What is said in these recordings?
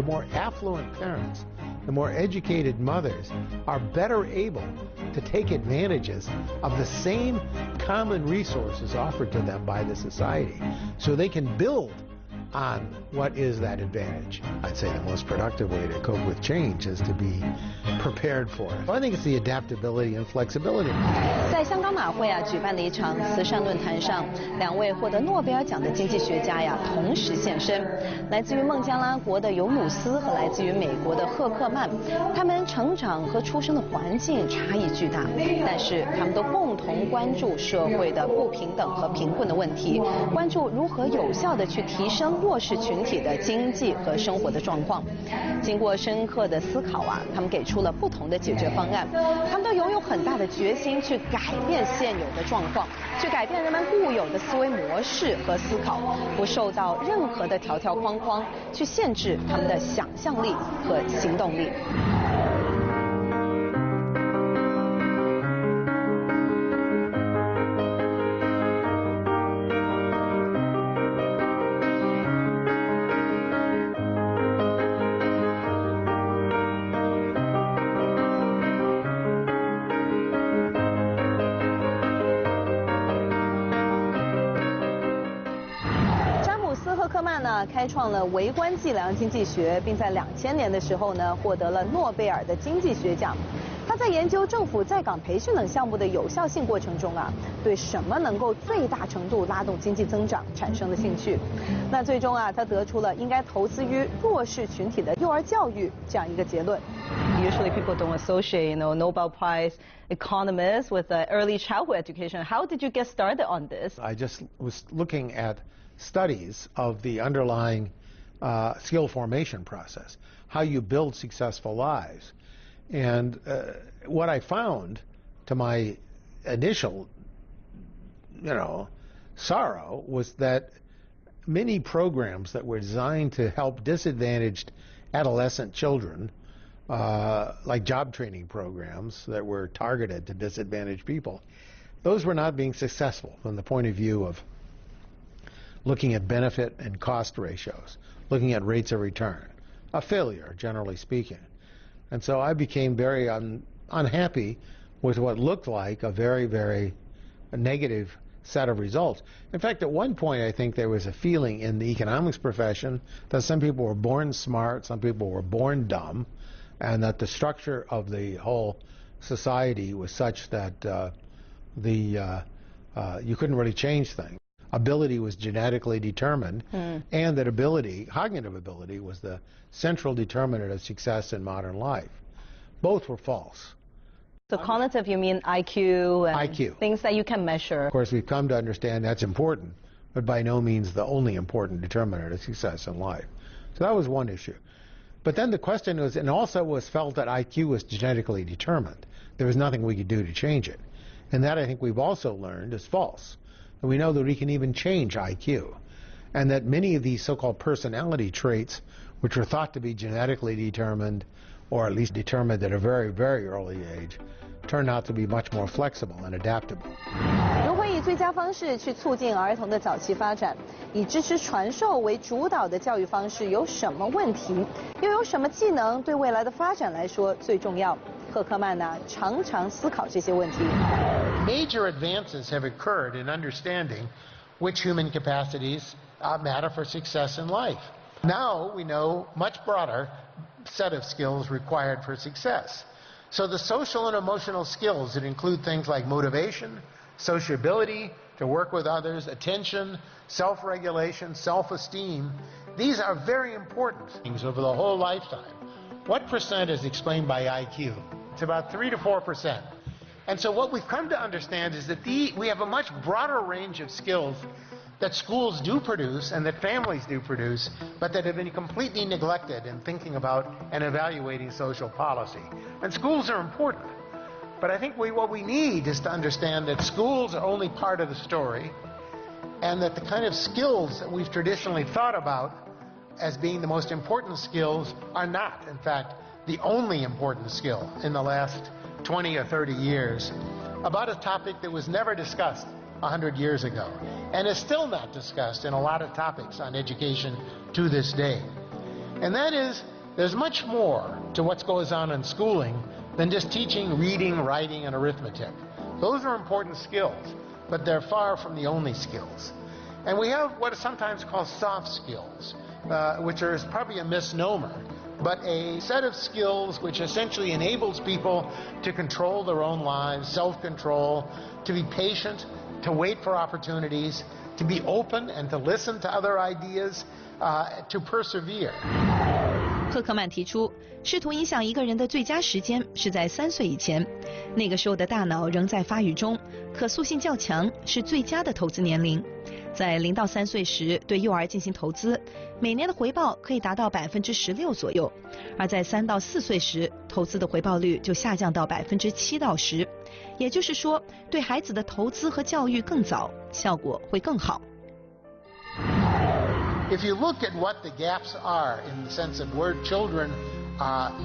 more affluent parents, the more educated mothers are better able to take advantages of the same common resources offered to them by the society, so they can build on what is that advantage. I'd say the most productive way to cope with change is to be prepared for it. I think it's the adaptability and flexibility. 在香港马会举办的一场慈善论坛上，2位获得诺贝尔奖的经济学家同时现身，来自于孟加拉国的尤努斯和来自于美国的赫克曼。他们成长和出生的环境差异巨大，但是他们都共同关注社会的不平等和贫困的问题，关注如何有效地去提升弱势群体的经济和生活的状况。经过深刻的思考他们给出了不同的解决方案。他们都拥有很大的决心去改变现有的状况，去改变人们固有的思维模式和思考，不受到任何的条条框框去限制他们的想象力和行动力。开创了微观计量经济学，并在2000年的时候获得了诺贝尔的经济学奖。他在研究政府在岗培训等项目的有效性过程中对什么能够最大程度拉动经济增长产生了兴趣。那最终他得出了应该投资于弱势群体的幼儿教育这样一个结论。Usually people don't associate, Nobel Prize economists with early childhood education. How did you get started on this? I just was looking at studies of the underlying skill formation process, how you build successful lives. And what I found, to my initial, sorrow, was that many programs that were designed to help disadvantaged adolescent children, like job training programs that were targeted to disadvantaged people, those were not being successful from the point of view of looking at benefit and cost ratios, looking at rates of return, a failure, generally speaking. And so I became very unhappy with what looked like a very, very negative set of results. In fact, at one point, I think there was a feeling in the economics profession that some people were born smart, some people were born dumb, and that the structure of the whole society was such that you couldn't really change things. Ability was genetically determined, and that cognitive ability, was the central determinant of success in modern life. Both were false. So cognitive, you mean IQ and IQ. Things that you can measure. Of course, we've come to understand that's important, but by no means the only important determinant of success in life. So that was one issue. But then the question was, and also was felt that IQ was genetically determined. There was nothing we could do to change it. And that, I think, we've also learned is false. And we know that we can even change IQ, and that many of these so-called personality traits, which were thought to be genetically determined, or at least determined at a very, very early age, turn out to be much more flexible and adaptable. 如何以最佳方式去促进儿童的早期发展，以支持传授为主导的教育方式有什么问题？又有什么技能对未来的发展来说最重要？赫克曼常常思考这些问题。Major advances have occurred in understanding which human capacities matter for success in life. Now we know much broader set of skills required for success. So the social and emotional skills that include things like motivation, sociability, to work with others, attention, self-regulation, self-esteem, these are very important things over the whole lifetime. What percent is explained by IQ? It's about 3 to 4%. And so what we've come to understand is that we have a much broader range of skills that schools do produce and that families do produce, but that have been completely neglected in thinking about and evaluating social policy. And schools are important. But I think what we need is to understand that schools are only part of the story, and that the kind of skills that we've traditionally thought about as being the most important skills are not, in fact, the only important skill in the last 20 or 30 years, about a topic that was never discussed 100 years ago, and is still not discussed in a lot of topics on education to this day. And that is there's much more to what goes on in schooling than just teaching reading, writing, and arithmetic. Those are important skills, but they're far from the only skills. And we have what is sometimes called soft skills, which is probably a misnomer, but a set of skills which essentially enables people to control their own lives, self-control, to be patient, to wait for opportunities, to be open and to listen to other ideas, to persevere. 赫克曼提出，试图影响一个人的最佳时间是在3岁以前，那个时候的大脑仍在发育中，可塑性较强，是最佳的投资年龄。在0到3岁时对幼儿进行投资，每年的回报可以达到16%左右；而在3到4岁时，投资的回报率就下降到7%到10%。也就是说，对孩子的投资和教育更早，效果会更好。If you look at what the gaps are in the sense of where children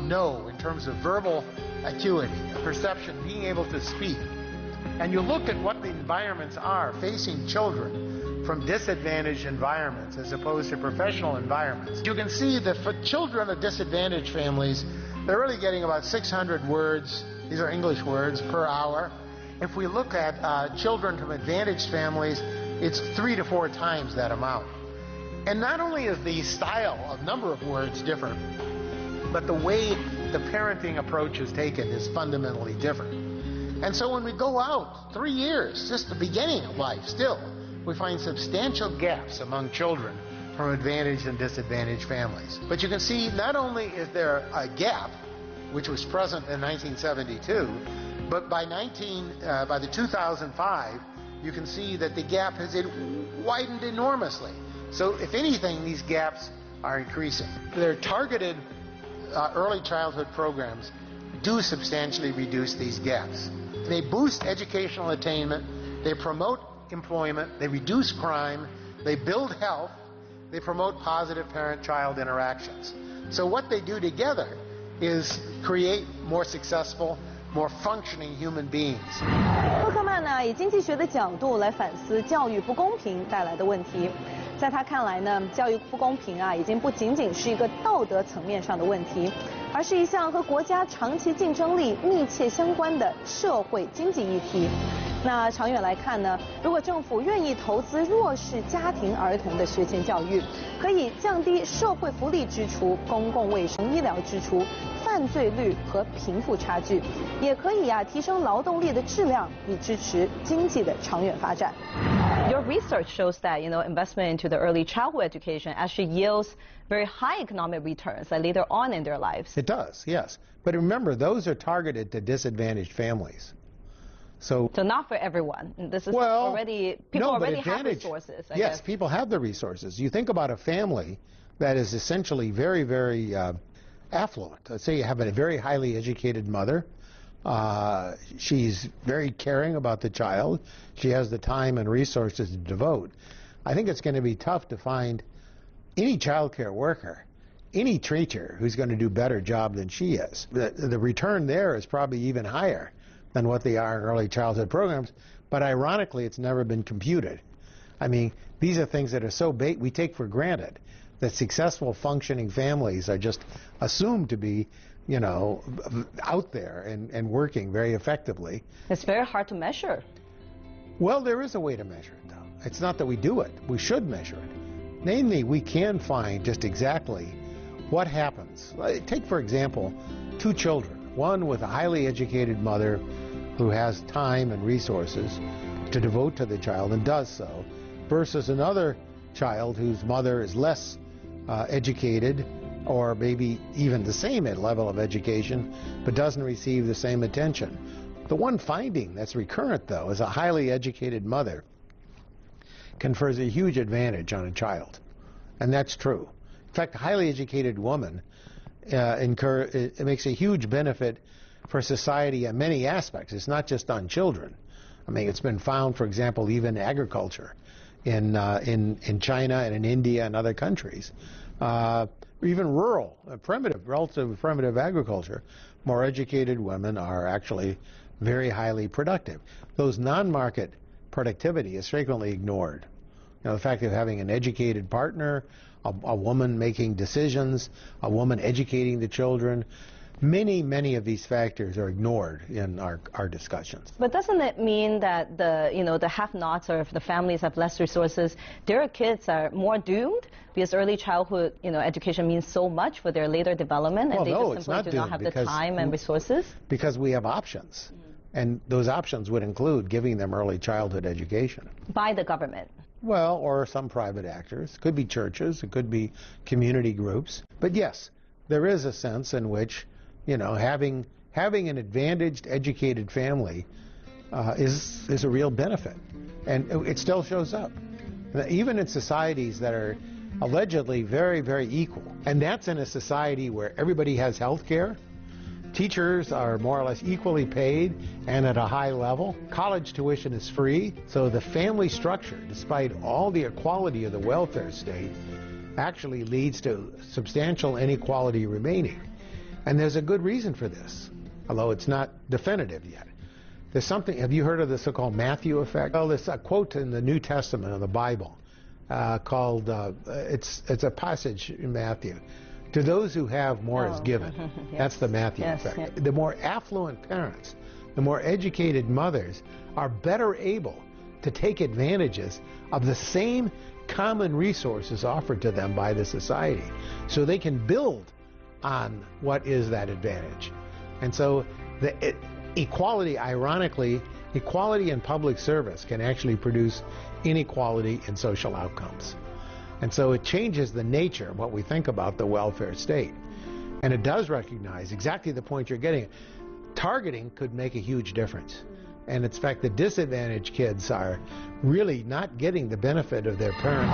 know in terms of verbal acuity, perception, being able to speak, and you look at what the environments are facing children from disadvantaged environments as opposed to professional environments, you can see that for children of disadvantaged families, they're really getting about 600 words, these are English words, per hour. If we look at children from advantaged families, it's 3 to 4 times that amount. And not only is the style of number of words different, but the way the parenting approach is taken is fundamentally different. And so when we go out 3 years, just the beginning of life still, we find substantial gaps among children from advantaged and disadvantaged families. But you can see not only is there a gap, which was present in 1972, but by the 2005, you can see that the gap has widened enormously. So if anything, these gaps are increasing. Their targeted early childhood programs do substantially reduce these gaps. They boost educational attainment, they promote employment, they reduce crime, they build health, they promote positive parent-child interactions. So what they do together is create more successful, more functioning human beings. 赫克曼呢，以经济学的角度来反思教育不公平带来的问题。在他看来呢，教育不公平已经不仅仅是一个道德层面上的问题，而是一项和国家长期竞争力密切相关的社会经济议题。那长远来看呢，如果政府愿意投资弱势家庭儿童的学前教育，可以降低社会福利支出、公共卫生医疗支出、犯罪率和贫富差距，也可以提升劳动力的质量，以支持经济的长远发展。Your research shows that investment into the early childhood education actually yields very high economic returns later on in their lives. It does, yes. But remember, those are targeted to disadvantaged families. So not for everyone. This is already people already have resources. I guess. People have the resources. You think about a family that is essentially very, very affluent. Let's say you have a very highly educated mother. She's very caring about the child. She has the time and resources to devote. I think it's going to be tough to find any child care worker, any teacher who's going to do a better job than she is. The return there is probably even higher than what they are in early childhood programs, but ironically it's never been computed. I mean, these are things that are so we take for granted that successful functioning families are just assumed to be out there and working very effectively. It's very hard to measure. Well, there is a way to measure it, though. It's not that we do it. We should measure it. Namely, we can find just exactly what happens. Take, for example, 2 children, one with a highly educated mother who has time and resources to devote to the child and does so, versus another child whose mother is less educated, or maybe even the same level of education, but doesn't receive the same attention. The one finding that's recurrent, though, is a highly educated mother confers a huge advantage on a child. And that's true. In fact, a highly educated woman it makes a huge benefit for society in many aspects. It's not just on children. I mean, it's been found, for example, even agriculture in China and in India and other countries. Even rural, relatively primitive agriculture, more educated women are actually very highly productive. Those non-market productivity is frequently ignored. The fact of having an educated partner a woman making decisions, a woman educating the children. Many of these factors are ignored in our discussions. But doesn't it mean that the have-nots, or if the families have less resources, their kids are more doomed? Because early childhood education means so much for their later development, and they just simply do not have the time and resources? Because we have options. And those options would include giving them early childhood education. By the government? Well, or some private actors. It could be churches, it could be community groups. But yes, there is a sense in which having an advantaged, educated family is a real benefit, and it still shows up, even in societies that are allegedly very equal. And that's in a society where everybody has health care, teachers are more or less equally paid and at a high level, college tuition is free, so the family structure, despite all the equality of the welfare state, actually leads to substantial inequality remaining. And there's a good reason for this, although it's not definitive yet. There's something, have you heard of the so-called Matthew effect? Well, there's a quote in the New Testament of the Bible called, it's a passage in Matthew. To those who have, more is given. Yes. That's the Matthew effect. Yes. The more affluent parents, the more educated mothers are better able to take advantages of the same common resources offered to them by the society, so they can build on what is that advantage. And so equality, ironically, equality in public service can actually produce inequality in social outcomes. And so it changes the nature of what we think about the welfare state. And it does recognize exactly the point you're getting. Targeting could make a huge difference. And in fact, the disadvantaged kids are really not getting the benefit of their parent.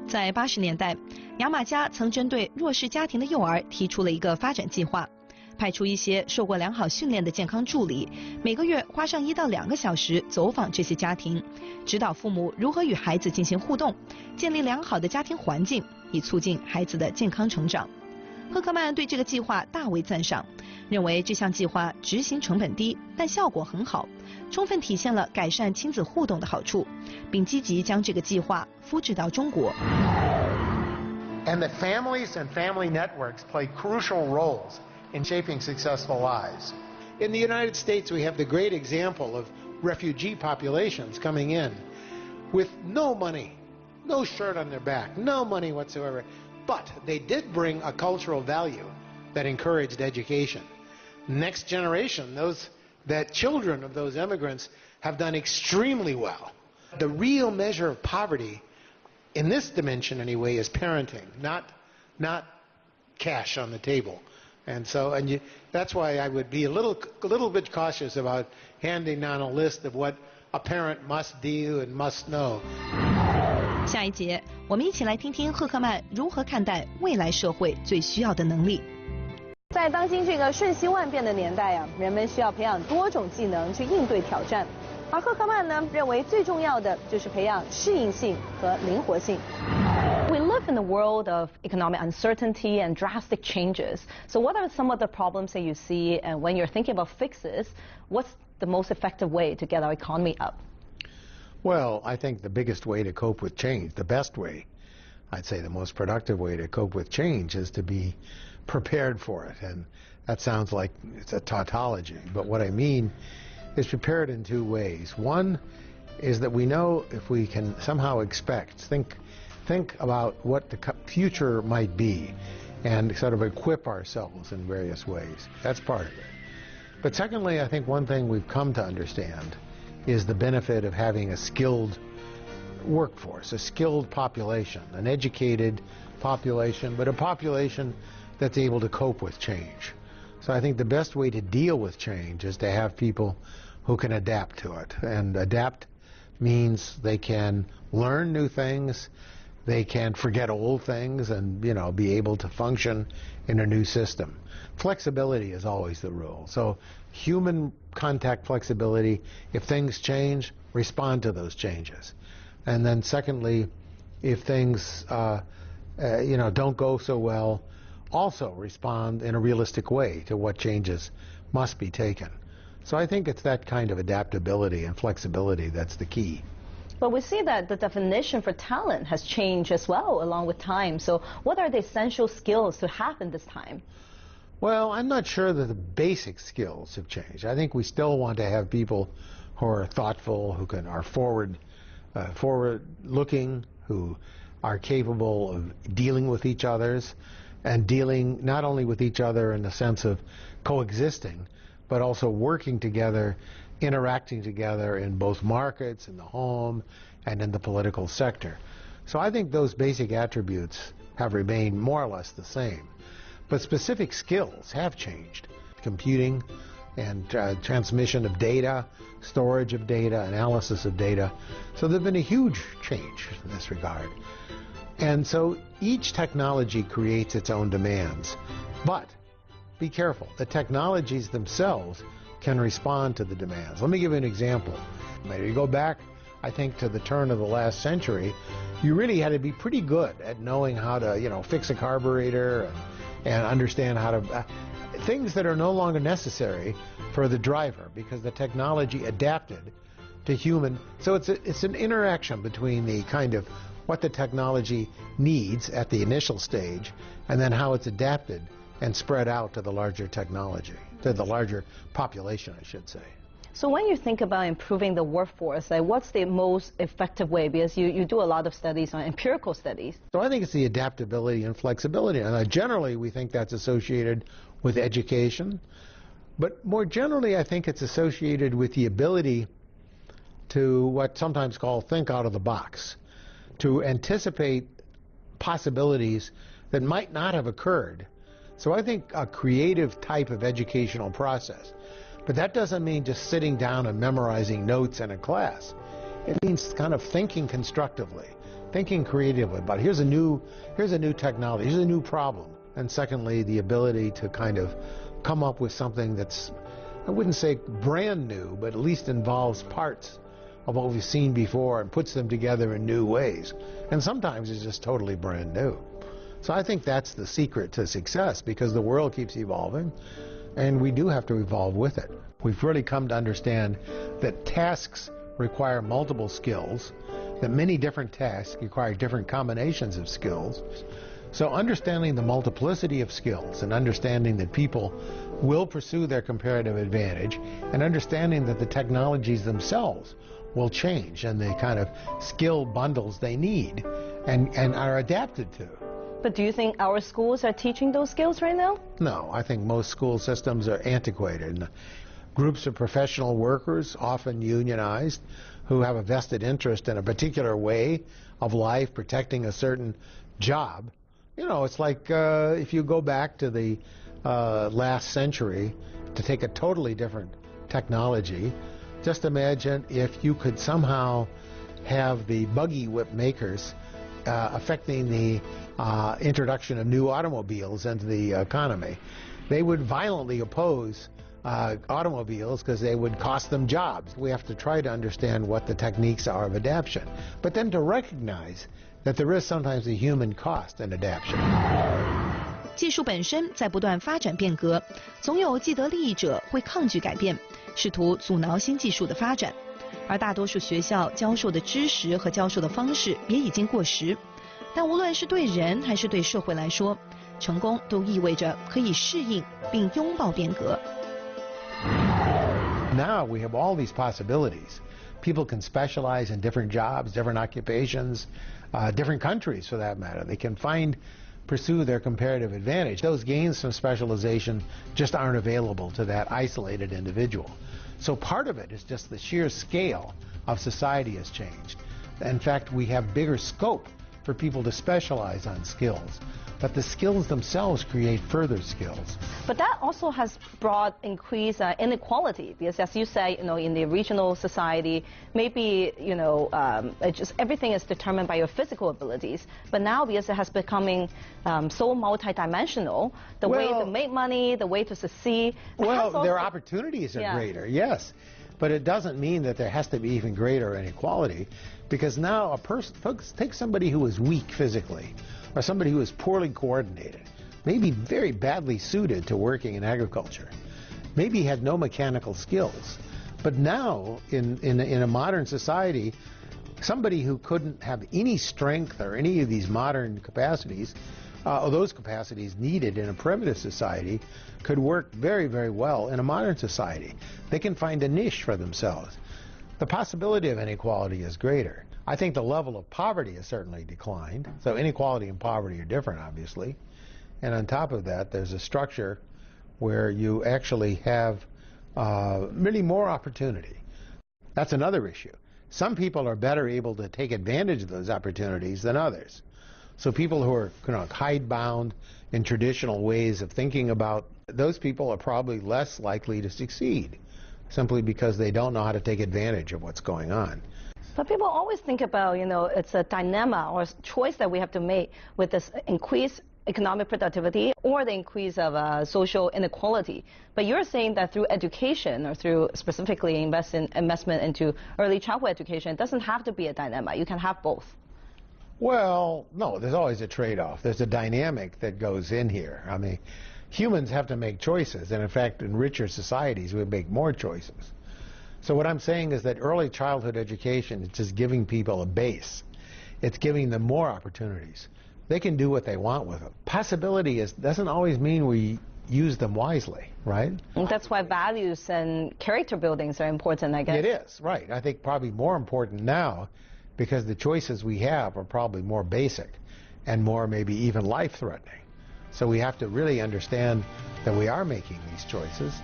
在80年代，牙买加曾针对弱势家庭的幼儿提出了一个发展计划，派出一些受过良好训练的健康助理，每个月花上1到2个小时走访这些家庭，指导父母如何与孩子进行互动，建立良好的家庭环境，以促进孩子的健康成长。赫克曼对这个计划大为赞赏，认为这项计划执行成本低，但效果很好，充分体现了改善亲子互动的好处，并积极将这个计划复制到中国。And that families and family networks play crucial roles in shaping successful lives. In the United States, we have the great example of refugee populations coming in with no money, no shirt on their back, no money whatsoever. But they did bring a cultural value that encouraged education. Next generation, that children of those immigrants have done extremely well. The real measure of poverty, in this dimension anyway, is parenting, not cash on the table. And so, that's why I would be a little bit cautious about handing down a list of what a parent must do and must know. 下一节，我们一起来听听赫克曼如何看待未来社会最需要的能力。在当今这个瞬息万变的年代啊，人们需要培养多种技能去应对挑战。而赫克曼呢，认为最重要的就是培养适应性和灵活性。We live in a world of economic uncertainty and drastic changes. So what are some of the problems that you see, and when you're thinking about fixes, what's the most effective way to get our economy up? Well, I think the biggest way to cope with change, the best way, I'd say the most productive way to cope with change is to be prepared for it. And that sounds like it's a tautology, but what I mean is prepared in two ways. One is that we know if we can somehow think about what the future might be and sort of equip ourselves in various ways. That's part of it. But secondly, I think one thing we've come to understand is the benefit of having a skilled workforce, a skilled population, an educated population, but a population that's able to cope with change. So I think the best way to deal with change is to have people who can adapt to it. And adapt means they can learn new things, they can forget old things, and be able to function in a new system. Flexibility is always the rule. So human contact flexibility, if things change, respond to those changes. And then secondly, if things don't go so well, also respond in a realistic way to what changes must be taken. So I think it's that kind of adaptability and flexibility that's the key. But we see that the definition for talent has changed as well along with time. So what are the essential skills to have in this time? Well, I'm not sure that the basic skills have changed. I think we still want to have people who are thoughtful, who are forward-looking, who are capable of dealing with each others, and dealing not only with each other in the sense of coexisting, but also working together, interacting together in both markets, in the home, and in the political sector. So I think those basic attributes have remained more or less the same. But specific skills have changed. Computing and transmission of data, storage of data, analysis of data. So there's been a huge change in this regard. And so each technology creates its own demands. But be careful, the technologies themselves can respond to the demands. Let me give you an example. You go back, I think, to the turn of the last century, you really had to be pretty good at knowing how to, fix a carburetor and understand how to, things that are no longer necessary for the driver because the technology adapted to human. So it's an interaction between the kind of what the technology needs at the initial stage and then how it's adapted and spread out to the larger technology, to the larger population, I should say. So when you think about improving the workforce, what's the most effective way? Because you do a lot of studies on empirical studies. So I think it's the adaptability and flexibility. And generally, we think that's associated with education. But more generally, I think it's associated with the ability to what sometimes called think out of the box, to anticipate possibilities that might not have occurred. So I think a creative type of educational process. But that doesn't mean just sitting down and memorizing notes in a class. It means kind of thinking constructively, thinking creatively about here's a new technology, here's a new problem. And secondly, the ability to kind of come up with something that's, I wouldn't say brand new, but at least involves parts of what we've seen before and puts them together in new ways. And sometimes it's just totally brand new. So I think that's the secret to success because the world keeps evolving. And we do have to evolve with it. We've really come to understand that tasks require multiple skills, that many different tasks require different combinations of skills. So understanding the multiplicity of skills and understanding that people will pursue their comparative advantage and understanding that the technologies themselves will change and the kind of skill bundles they need and are adapted to. But do you think our schools are teaching those skills right now? No, I think most school systems are antiquated. And groups of professional workers, often unionized, who have a vested interest in a particular way of life, protecting a certain job. It's like if you go back to the last century to take a totally different technology, just imagine if you could somehow have the buggy whip makers affecting the introduction of new automobiles into the economy. They would violently oppose automobiles because they would cost them jobs. We have to try to understand what the techniques are of adaptation, but then to recognize that there is sometimes a human cost in adaptation. 技术本身在不断发展变革，总有既得利益者会抗拒改变，试图阻挠新技术的发展。而大多数学校教授的知识和教授的方式也已经过时。但无论是对人还是对社会来说，成功都意味着可以适应并拥抱变革。Now we have all these possibilities. People can specialize in different jobs, different occupations, different countries for that matter. They can pursue their comparative advantage. Those gains from specialization just aren't available to that isolated individual. So part of it is just the sheer scale of society has changed. In fact, we have bigger scope for people to specialize on skills, but the skills themselves create further skills. But that also has brought increased inequality because, as you say, in the regional society, maybe just everything is determined by your physical abilities. But now, because it has becoming so multidimensional, the way to make money, the way to succeed. Well, their opportunities are greater, yes. But it doesn't mean that there has to be even greater inequality, because now a person, take somebody who is weak physically, or somebody who is poorly coordinated, maybe very badly suited to working in agriculture, maybe had no mechanical skills. But now, in a modern society, Somebody who couldn't have any strength or any of these modern capacities, or those capacities needed in a primitive society, could work very, very well in a modern society. They can find a niche for themselves. The possibility of inequality is greater. I think the level of poverty has certainly declined. So inequality and poverty are different, obviously. And on top of that, there's a structure where you actually have really more opportunity. That's another issue. Some people are better able to take advantage of those opportunities than others. So people who are hidebound in traditional ways of thinking about, those people are probably less likely to succeed, simply because they don't know how to take advantage of what's going on. But people always think about, it's a dilemma or choice that we have to make with this increased economic productivity or the increase of social inequality. But you're saying that through education or through specifically investment into early childhood education, it doesn't have to be a dilemma. You can have both. Well, no, there's always a trade-off. There's a dynamic that goes in here. I mean, humans have to make choices, and in fact, in richer societies, we make more choices. So what I'm saying is that early childhood education is just giving people a base. It's giving them more opportunities. They can do what they want with them. Possibility doesn't always mean we use them wisely, right? And that's why values and character buildings are important, I guess. It is, right. I think probably more important now, because the choices we have are probably more basic and more maybe even life-threatening. So we have to really understand that we are making these choices,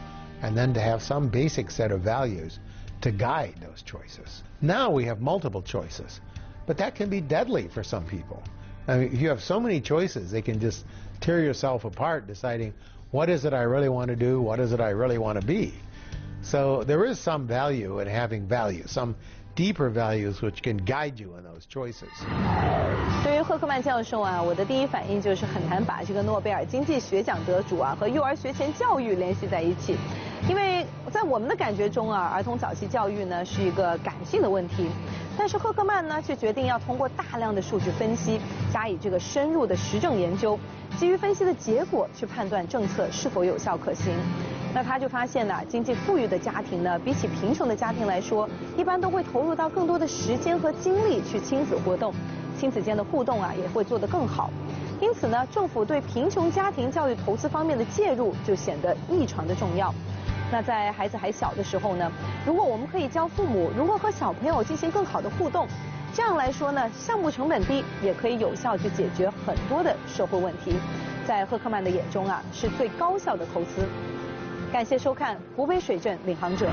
and then to have some basic set of values to guide those choices. Now we have multiple choices, but that can be deadly for some people. I mean, if you have so many choices, they can just tear yourself apart deciding, what is it I really want to do, what is it I really want to be? So there is some value in having values, some deeper values which can guide you in those choices. 对于赫克曼教授啊，我的第一反应就是很难把这个诺贝尔经济学奖得主啊和幼儿学前教育联系在一起，因为在我们的感觉中啊，儿童早期教育呢是一个感性的问题，但是赫克曼呢却决定要通过大量的数据分析，加以这个深入的实证研究，基于分析的结果去判断政策是否有效可行。那他就发现呢，经济富裕的家庭呢，比起贫穷的家庭来说，一般都会投入到更多的时间和精力去亲子活动，亲子间的互动啊也会做得更好。因此呢，政府对贫穷家庭教育投资方面的介入就显得异常的重要。那在孩子还小的时候呢，如果我们可以教父母如何和小朋友进行更好的互动，这样来说呢，项目成本低，也可以有效去解决很多的社会问题。在赫克曼的眼中啊，是最高效的投资。感谢收看《湖北水镇领航者》。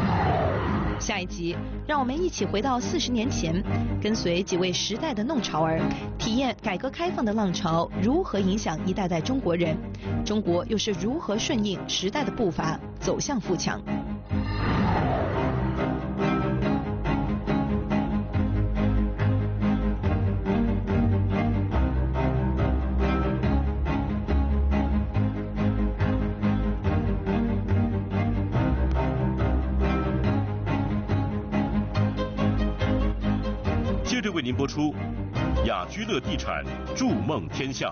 下一集，让我们一起回到40年前，跟随几位时代的弄潮儿，体验改革开放的浪潮如何影响一代代中国人，中国又是如何顺应时代的步伐走向富强。接着为您播出《雅居乐地产筑梦天下》。